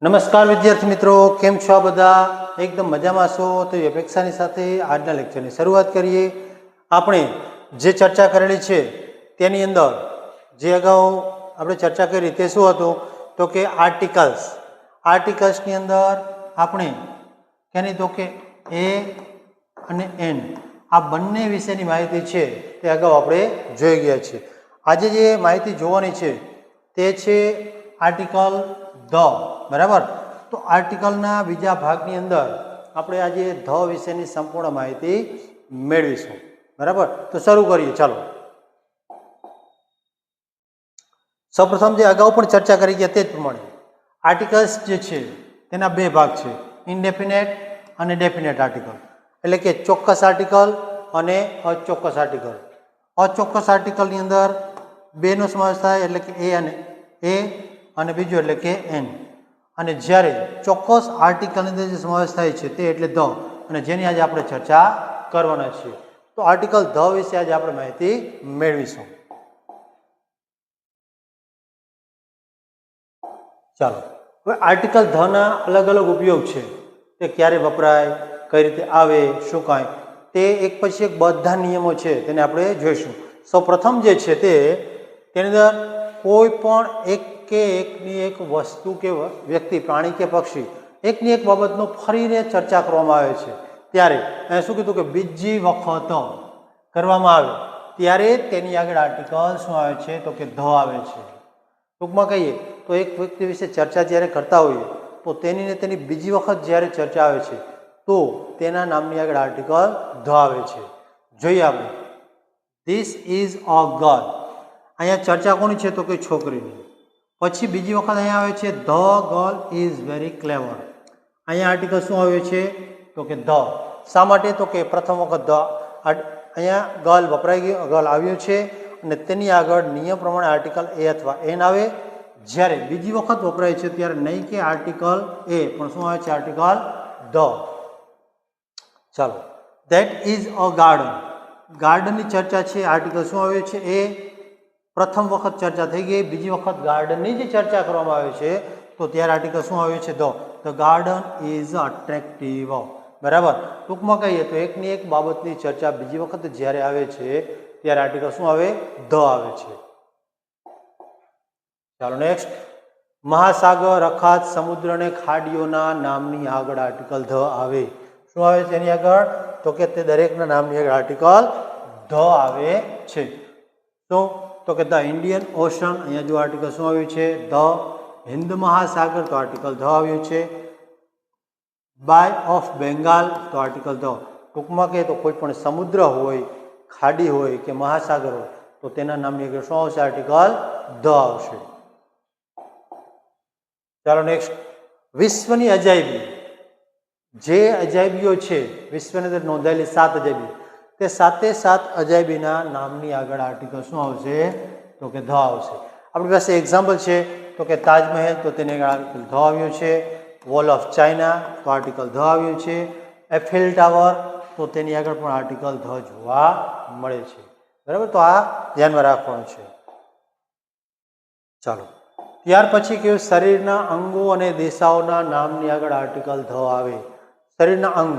નમસ્કાર વિદ્યાર્થી મિત્રો, કેમ છો? આ બધા એકદમ મજામાં છો? તો એ અપેક્ષાની સાથે આજના લેક્ચરની શરૂઆત કરીએ. આપણે જે ચર્ચા કરેલી છે તેની અંદર જે અગાઉ આપણે ચર્ચા કરી તે શું હતું તો કે આર્ટિકલ્સની અંદર આપણે કેની તો કે એ અને એન આ બંને વિશેની માહિતી છે તે અગાઉ આપણે જોઈ ગયા છીએ. આજે જે માહિતી જોવાની છે તે છે આર્ટિકલ ધ. બરાબર, તો આર્ટિકલના બીજા ભાગની અંદર આપણે આજે ધ વિશેની સંપૂર્ણ માહિતી મેળવીશું. બરાબર, તો શરૂ કરીએ. ચાલો, સૌપ્રથમ જે અગાઉ પણ ચર્ચા કરી ગયા તે જ પ્રમાણે આર્ટિકલ્સ જે છે તેના બે ભાગ છે, ઇનડેફિનેટ અને ડેફિનેટ આર્ટિકલ. એટલે કે ચોક્કસ આર્ટિકલ અને અચોક્કસ આર્ટિકલ. અચોક્કસ આર્ટિકલની અંદર બેનો સમાવેશ થાય, એટલે કે એ અને બીજું એટલે કે એન. અને જ્યારે ચોક્કસ આર્ટિકલની અંદર જે સમાવેશ થાય છે તે એટલે ધ, અને જેની આજે આપણે ચર્ચા કરવાના છીએ. તો આર્ટિકલ ધ વિશે આજે આપણે માહિતી મેળવીશું. ચાલો, હવે આર્ટિકલ ધ ના અલગ અલગ ઉપયોગ છે, તે ક્યારે વપરાય, કઈ રીતે આવે, શું કાંઈ, તે એક પછી એક બધા નિયમો છે તેને આપણે જોઈશું. સૌ પ્રથમ જે છે તેની અંદર કોઈ પણ એકની એક વસ્તુ કે વ્યક્તિ, પ્રાણી કે પક્ષી, એકની એક બાબતનો ફરીને ચર્ચા કરવામાં આવે છે ત્યારે શું કીધું કે બીજી વખત કરવામાં આવે ત્યારે તેની આગળ આર્ટિકલ શું આવે છે તો કે ધ આવે છે. ટૂંકમાં કહીએ તો એક વ્યક્તિ વિશે ચર્ચા જ્યારે કરતા હોઈએ તો તેની બીજી વખત જ્યારે ચર્ચા આવે છે તો તેના નામની આગળ આર્ટિકલ ધ આવે છે. જોઈએ આપણે, ધીસ ઇઝ અ ગર્લ. અહીંયા ચર્ચા કોની છે તો કે છોકરીની. પછી બીજી વખત અહીંયા આવે છે ધ ગર્લ ઇઝ વેરી ક્લેવર. અહીંયા આર્ટિકલ શું આવ્યું છે તો કે ધ. શા માટે તો કે પ્રથમ વખત ધ, અહીંયા ગર્લ વપરાઈ ગયું, ગર્લ આવ્યું છે અને તેની આગળ નિયમ પ્રમાણે આર્ટિકલ એ અથવા એન આવે. જ્યારે બીજી વખત વપરાય છે ત્યારે નહીં કે આર્ટિકલ એ, પણ શું આવે છે આર્ટિકલ ધ. ચાલો, ધેટ ઇઝ અ ગાર્ડન. ગાર્ડનની ચર્ચા છે, આર્ટિકલ શું આવ્યું છે એ. પ્રથમ વખત ચર્ચા થઈ ગઈ, બીજી વખત ગાર્ડનની જે ચર્ચા કરવામાં આવે છે તો ત્યારે આર્ટિકલ શું આવ્યું છે the. The garden is attractive. બરાબર, ટૂંકમાં કહીએ તો એકની એક બાબતની ચર્ચા બીજી વખત જ્યારે આવે છે ત્યારે આર્ટિકલ શું આવે, ધ આવે છે. ચાલો નેક્સ્ટ, મહાસાગર, અખાત, સમુદ્ર અને ખાડીઓના નામની આગળ આર્ટિકલ ધ આવે. શું આવે છે એની આગળ તો કે તે દરેકના નામની આગળ આર્ટિકલ ધ આવે છે. તો કે ધ ઇન્ડિયન ઓશન, અહીંયા જો આર્ટિકલ શું આવ્યું છે ધ. હિન્દ મહાસાગર તો આર્ટિકલ ધ આવ્યું છે. બાય ઓફ બેંગાલ તો આર્ટિકલ ધ. ટૂંકમાં કહે તો કોઈ પણ સમુદ્ર હોય, ખાડી હોય કે મહાસાગર હોય તો તેના નામની આગળ શું આવશે આર્ટિકલ ધ આવશે. ચાલો નેક્સ્ટ, વિશ્વની અજાયબી. જે અજાયબીઓ છે વિશ્વની અંદર નોંધાયેલી 7 અજાયબી, તે 7 અજાયબીના નામની આગળ આર્ટિકલ શું આવશે તો કે ધ આવશે. આપણી પાસે એક્ઝામ્પલ છે તો કે તાજમહેલ, તો તેની આગળ આર્ટિકલ ધ આવ્યું છે. વોલ ઓફ ચાઇના તો આર્ટિકલ ધ આવ્યું છે. એફિલ ટાવર તો તેની આગળ પણ આર્ટિકલ ધ જોવા મળે છે. બરાબર, તો આ ધ્યાનમાં રાખવાનું છે. ચાલો, ત્યાર પછી કયું, શરીરના અંગો અને દિશાઓના નામની આગળ આર્ટિકલ ધ આવે. શરીરના અંગ,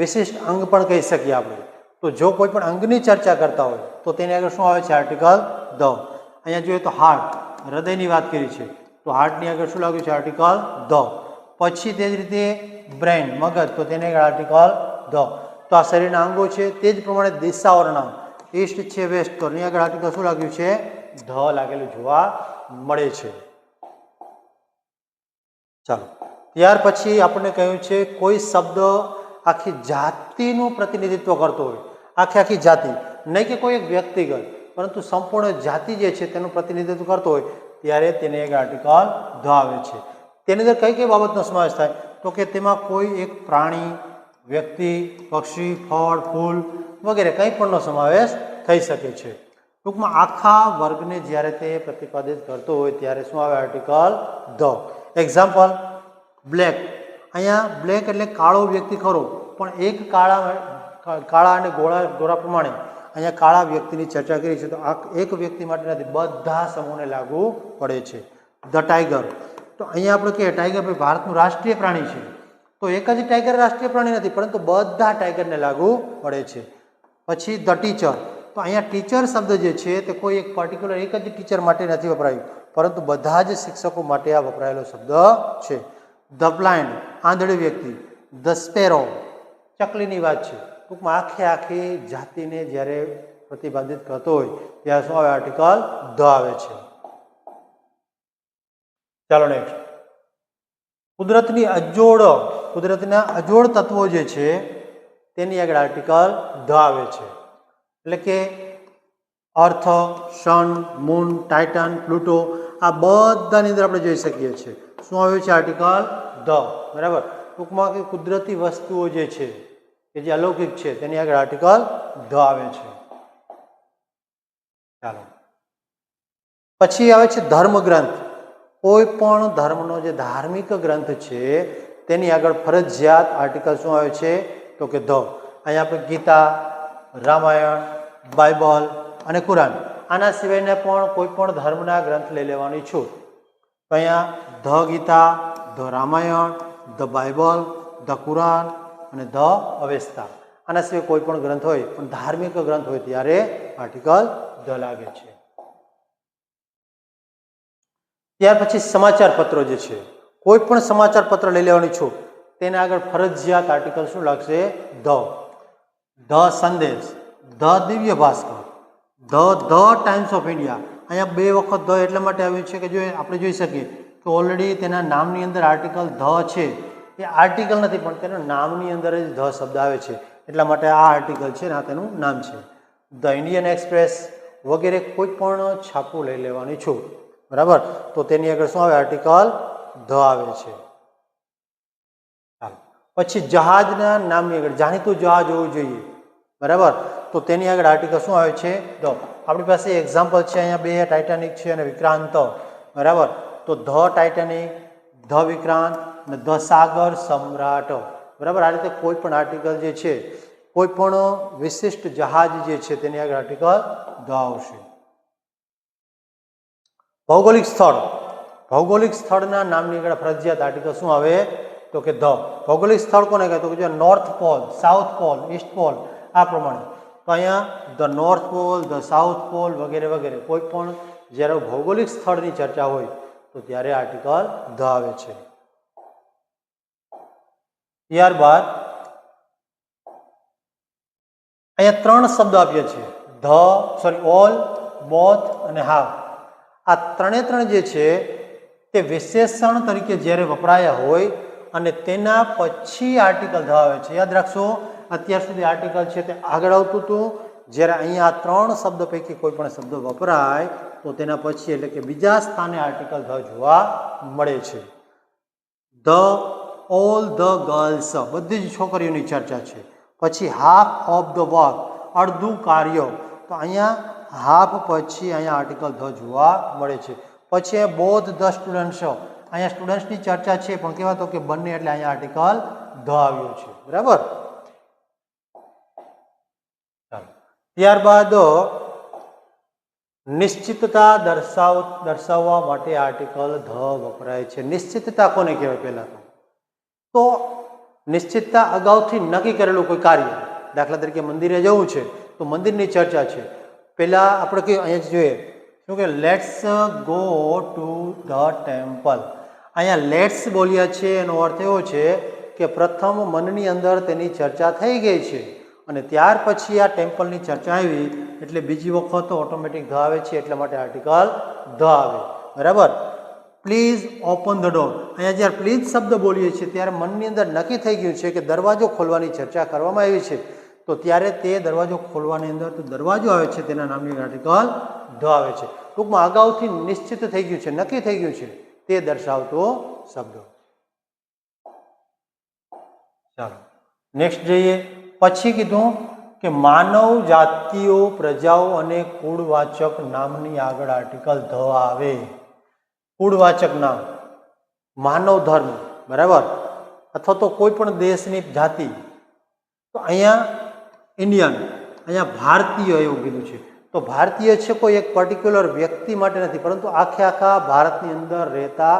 વિશિષ્ટ અંગ પણ કહી શકીએ આપણે. તો જો કોઈ પણ અંગની ચર્ચા કરતા હોય તો તેની આગળ શું આવે છે આર્ટિકલ ધ. અહીંયા જોઈએ તો હાર્ટ, હૃદયની વાત કરી છે તો હાર્ટની આગળ શું લાગ્યું છે આર્ટિકલ ધ. પછી તે જ રીતે બ્રેઇન, મગજ, તો તેની આગળ આર્ટિકલ ધ. તો આ શરીરના અંગો છે. તે જ પ્રમાણે દિશાઓના નામ, ઈસ્ટ છે, વેસ્ટ, તો એની આગળ આર્ટિકલ શું લાગ્યું છે ધ લાગેલું જોવા મળે છે. ચાલો, ત્યાર પછી આપણને કહ્યું છે કોઈ શબ્દ આખી જાતિનું પ્રતિનિધિત્વ કરતો હોય, આખી જાતિ, નહીં કે કોઈ એક વ્યક્તિગત, પરંતુ સંપૂર્ણ જાતિ જે છે તેનું પ્રતિનિધિત્વ કરતો હોય ત્યારે તેને એક આર્ટિકલ ધ આવે છે. તેની અંદર કઈ કઈ બાબતનો સમાવેશ થાય તો કે તેમાં કોઈ એક પ્રાણી, વ્યક્તિ, પક્ષી, ફળ, ફૂલ વગેરે કંઈ પણનો સમાવેશ થઈ શકે છે. ટૂંકમાં આખા વર્ગને જ્યારે તે પ્રતિપાદિત કરતો હોય ત્યારે શું આવે આર્ટિકલ ધ. Example, black. અહીંયા બ્લેક એટલે કાળો વ્યક્તિ ખરો, પણ એક કાળા અને ગોરા પ્રમાણે અહીંયા કાળા વ્યક્તિની ચર્ચા કરી છે તો આ એક વ્યક્તિ માટે નથી, બધા સમૂહને લાગુ પડે છે. ધ ટાઈગર, તો અહીંયા આપણે કહીએ ટાઈગર ભાઈ ભારતનું રાષ્ટ્રીય પ્રાણી છે, તો એક જ ટાઈગર રાષ્ટ્રીય પ્રાણી નથી, પરંતુ બધા ટાઈગરને લાગુ પડે છે. પછી ધ ટીચર, તો અહીંયા ટીચર શબ્દ જે છે તે કોઈ એક પર્ટિક્યુલર એક જ ટીચર માટે નથી વપરાયું, પરંતુ બધા જ શિક્ષકો માટે આ વપરાયેલો શબ્દ છે. ધ બ્લાઇન્ડ, આંધળી વ્યક્તિ. ધ સ્પેરો, ચકલીની વાત છે. ટૂંકમાં આખી જાતિને જ્યારે પ્રતિપાદિત કરતો હોય ત્યારે શું આવે? આર્ટિકલ ધ આવે છે. ચાલો નેક્સ્ટ. કુદરતના અજોડ તત્વો જે છે તેની આગળ આર્ટિકલ ધ આવે છે. એટલે કે અર્થ, સન, મૂન, ટાઇટન, પ્લુટો, આ બધાની અંદર આપણે જોઈ શકીએ છીએ શું આવ્યું છે? Article the. બરાબર. ટૂંકમાં કે કુદરતી વસ્તુઓ જે છે કે જે અલૌકિક છે તેની આગળ આર્ટિકલ ધ આવે છે. ચાલો, પછી આવે છે ધર્મગ્રંથ. કોઈ પણ ધર્મનો જે ધાર્મિક ગ્રંથ છે તેની આગળ ફરજિયાત આર્ટિકલ શું આવે છે? તો કે ધ. અહીંયા આપણે ગીતા, રામાયણ, બાઇબલ અને કુરાન, આના સિવાયના પણ કોઈ પણ ધર્મના ગ્રંથ લઈ લેવાની છૂટ. તો અહીંયા the Gita, the Ramayana, the Bible, the Quran અને ધ અવેસ્તા, આના સિવાય કોઈ પણ ગ્રંથ હોય પણ ધાર્મિક ગ્રંથ હોય ત્યારે આર્ટિકલ ધ લાગે છે. ત્યાર પછી સમાચાર પત્રો જે છે, કોઈ પણ સમાચાર પત્ર લઈ લેવાની છૂટ, તેના આગળ ફરજિયાત આર્ટિકલ શું લાગશે? ધ. ધ સંદેશ, the Divya Bhaskar, the times of India. અહીંયા બે વખત ધ એટલા માટે આવ્યું છે કે જો આપણે જોઈ શકીએ કે ઓલરેડી તેના નામની અંદર આર્ટિકલ ધ છે. એ આર્ટિકલ નથી પણ તેના નામની અંદર જ ધ શબ્દ આવે છે, એટલા માટે આ આર્ટિકલ છે ને આ તેનું નામ છે. ધ ઇન્ડિયન એક્સપ્રેસ વગેરે કોઈ પણ છાપું લઈ લેવાની છૂટ. બરાબર. તો તેની આગળ શું આવે? આર્ટિકલ ધ આવે છે. પછી જહાજના નામની આગળ જાણીતું જહાજ હોવું જોઈએ. બરાબર. તો તેની આગળ આર્ટિકલ શું આવે છે? ધ. આપણી પાસે એક્ઝામ્પલ છે અહીંયા બે, ટાઇટાનિક છે અને વિક્રાંત. બરાબર. તો ધ ટાઇટાનિક, ધ વિક્રાંત અને ધ સાગર સમ્રાટ. બરાબર. આ રીતે કોઈ પણ આર્ટિકલ જે છે, કોઈ પણ વિશિષ્ટ જહાજ જે છે તેની આગળ આર્ટિકલ ધ આવશે. ભૌગોલિક સ્થળ, ભૌગોલિક સ્થળના નામની આગળ ફરજિયાત આર્ટિકલ શું આવે? તો કે ધ. ભૌગોલિક સ્થળ કોને કહે? તો કે north pole, south pole, east pole, આ પ્રમાણે. તો અહીંયા the north pole, the south pole વગેરે વગેરે કોઈ પણ જ્યારે ભૌગોલિક સ્થળની ચર્ચા હોય તો ત્યારે આર્ટિકલ ધ આવે છે. ત્યારબાદ અહીંયા ત્રણ શબ્દ આપ્યા છે: ઓલ, બોથ અને હાફ. આ ત્રણ જે છે તે વિશેષણ તરીકે જ્યારે વપરાયા હોય અને તેના પછી આર્ટિકલ ધ આવે છે. યાદ રાખશો, અત્યાર સુધી આર્ટિકલ છે તે આગળ આવતું હતું, જ્યારે અહીંયા આ ત્રણ શબ્દ પૈકી કોઈ પણ શબ્દ વપરાય તો તેના પછી એટલે કે બીજા સ્થાને આર્ટિકલ ધ જોવા મળે છે. ધ ઓલ ધ ગર્લ્સ, બધી જ છોકરીઓની ચર્ચા છે. પછી હાફ ઓફ ધ વર્ક, અડધું કાર્ય. તો અહીંયા હાફ પછી અહીંયા આર્ટિકલ ધ જોવા મળે છે. પછી બોથ ધ સ્ટુડન્ટ્સ, અહીંયા સ્ટુડન્ટ્સની ચર્ચા છે પણ કેવા તો કે બંને, એટલે અહીંયા આર્ટિકલ ધ આવ્યો છે. બરાબર. ત્યારબાદ નિશ્ચિતતા દર્શાવવા માટે આર્ટિકલ ધ વપરાય છે. નિશ્ચિતતા કોને કહેવાય? પહેલા તો નિશ્ચિતતા અગાઉથી નક્કી કરેલું કોઈ કાર્ય. દાખલા તરીકે મંદિરે જવું છે તો મંદિરની ચર્ચા છે. પહેલા આપણે કયું અહીંયા જોઈએ શું કે let's go to the temple. અહીંયા લેટ્સ બોલ્યા છે એનો અર્થ એવો છે કે પ્રથમ મનની અંદર તેની ચર્ચા થઈ ગઈ છે અને ત્યાર પછી આ ટેમ્પલની ચર્ચા આવી એટલે બીજી વખત ઓટોમેટિક ધ આવે છે, એટલા માટે આર્ટિકલ ધ આવે. બરાબર. Please open the door. અહીંયા જ્યારે પ્લીઝ શબ્દ બોલીએ છીએ ત્યારે મનની અંદર નક્કી થઈ ગયું છે કે દરવાજો ખોલવાની ચર્ચા કરવામાં આવી છે, તો ત્યારે તે દરવાજો ખોલવાની અંદર તો દરવાજો આવે છે તેના નામની આર્ટિકલ ધ આવે છે. ટૂંકમાં અગાઉથી નિશ્ચિત થઈ ગયું છે, નક્કી થઈ ગયું છે તે દર્શાવતો શબ્દ. ચાલો નેક્સ્ટ જોઈએ. પછી કીધું કે માનવ જાતિઓ, પ્રજાઓ અને કુળવાચક નામની આગળ આર્ટિકલ ધ આવે. કુળવાચક નામ, માનવ ધર્મ, બરાબર, અથવા તો કોઈ પણ દેશની જાતિ. તો અહીંયા ઇન્ડિયન, અહીંયા ભારતીય એવું કીધું છે. તો ભારતીય છે કોઈ એક પર્ટિક્યુલર વ્યક્તિ માટે નથી, પરંતુ આખા ભારતની અંદર રહેતા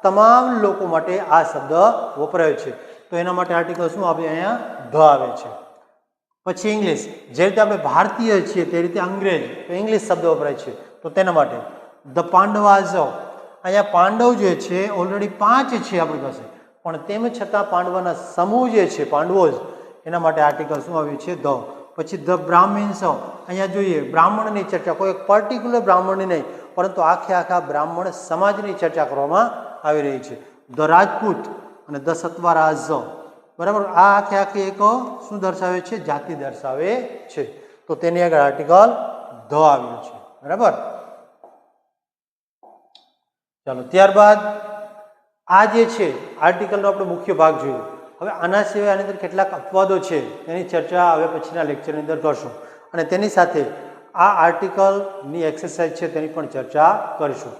તમામ લોકો માટે આ શબ્દ વપરાય છે. તો એના માટે આર્ટિકલ શું આવે? અહીંયા ધ આવે છે. પછી ઇંગ્લિશ, જે રીતે આપણે ભારતીય છીએ તે રીતે અંગ્રેજ, તો ઇંગ્લિશ શબ્દ વપરાય છે. તો તેના માટે ધ પાંડવાઝ, અહીંયા પાંડવ જે છે ઓલરેડી 5 છે આપણી પાસે, પણ તેમ છતાં પાંડવાના સમૂહ જે છે પાંડવોઝ, એના માટે આર્ટિકલ શું આવ્યું છે? ધ. પછી ધ બ્રાહ્મિન્સ, અહીંયા જોઈએ બ્રાહ્મણની ચર્ચા, કોઈ એક પર્ટિક્યુલર બ્રાહ્મણની નહીં, પરંતુ આખા બ્રાહ્મણ સમાજની ચર્ચા કરવામાં આવી રહી છે. ધ રાજપૂત અને ધ સત્વારાઝ, બરાબર. આ આખી એક શું દર્શાવે છે? જાતિ દર્શાવે છે. તો તેની આગળ આર્ટિકલ ધ આવ્યું છે, બરાબર. ચાલો, ત્યારબાદ આ જે છે આર્ટિકલનો આપણે મુખ્ય ભાગ જોયો. હવે આના સિવાય આની અંદર કેટલાક અપવાદો છે તેની ચર્ચા હવે પછીના લેક્ચરની અંદર કરશું, અને તેની સાથે આ આર્ટિકલની એક્સરસાઇઝ છે તેની પણ ચર્ચા કરીશું.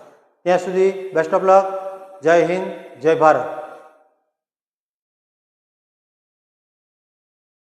ત્યાં સુધી બેસ્ટ ઓફ લક. જય હિન્દ, જય ભારત.